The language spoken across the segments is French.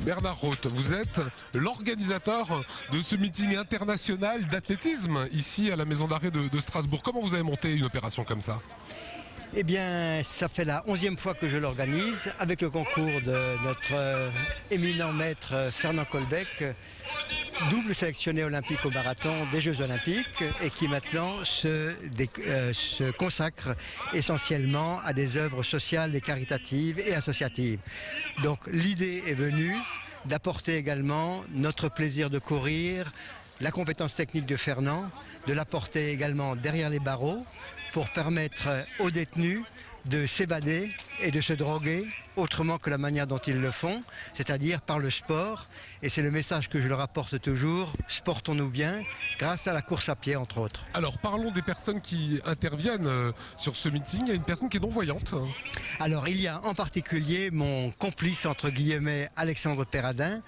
Bernard Roth, vous êtes l'organisateur de ce meeting international d'athlétisme ici à la maison d'arrêt de Strasbourg. Comment vous avez monté une opération comme ça? Eh bien, ça fait la 11e fois que je l'organise avec le concours de notre éminent maître Fernand Colbec, double sélectionné olympique au marathon des Jeux Olympiques et qui maintenant se consacre essentiellement à des œuvres sociales et caritatives et associatives. Donc l'idée est venue d'apporter également notre plaisir de courir, la compétence technique de Fernand, de l'apporter également derrière les barreaux pour permettre aux détenus de s'évader et de se droguer autrement que la manière dont ils le font, c'est-à-dire par le sport. Et c'est le message que je leur apporte toujours, sportons-nous bien, grâce à la course à pied entre autres. Alors parlons des personnes qui interviennent sur ce meeting. Il y a une personne qui est non-voyante. Alors il y a en particulier mon complice entre guillemets Alexandre Perradin,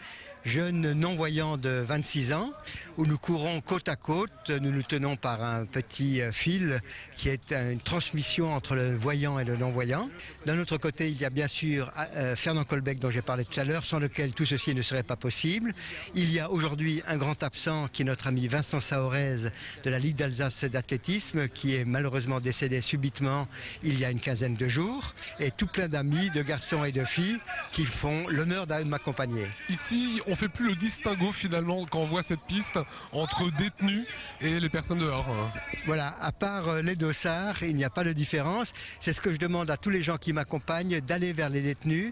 jeune non-voyant de 26 ans, où nous courons côte à côte, nous nous tenons par un petit fil qui est une transmission entre le voyant et le non-voyant. D'un autre côté, il y a bien sûr Fernand Colbec dont j'ai parlé tout à l'heure, sans lequel tout ceci ne serait pas possible. Il y a aujourd'hui un grand absent qui est notre ami Vincent Saorez de la Ligue d'Alsace d'athlétisme, qui est malheureusement décédé subitement il y a une quinzaine de jours, et tout plein d'amis, de garçons et de filles qui font l'honneur de m'accompagner. Ici, on fait plus le distinguo finalement quand on voit cette piste entre détenus et les personnes dehors. Voilà, à part les dossards, il n'y a pas de différence. C'est ce que je demande à tous les gens qui m'accompagnent, d'aller vers les détenus,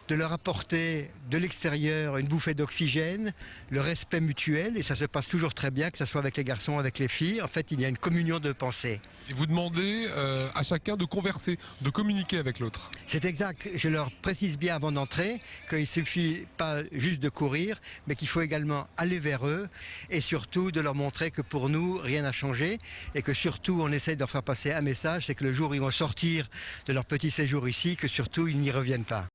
de leur apporter de l'extérieur une bouffée d'oxygène, le respect mutuel, et ça se passe toujours très bien, que ce soit avec les garçons, avec les filles. En fait, il y a une communion de pensée. Et vous demandez à chacun de converser, de communiquer avec l'autre. C'est exact. Je leur précise bien avant d'entrer qu'il ne suffit pas juste de courir, mais qu'il faut également aller vers eux et surtout de leur montrer que pour nous, rien n'a changé et que surtout, on essaie de leur faire passer un message, c'est que le jour où ils vont sortir de leur petit séjour ici, que surtout, ils n'y reviennent pas.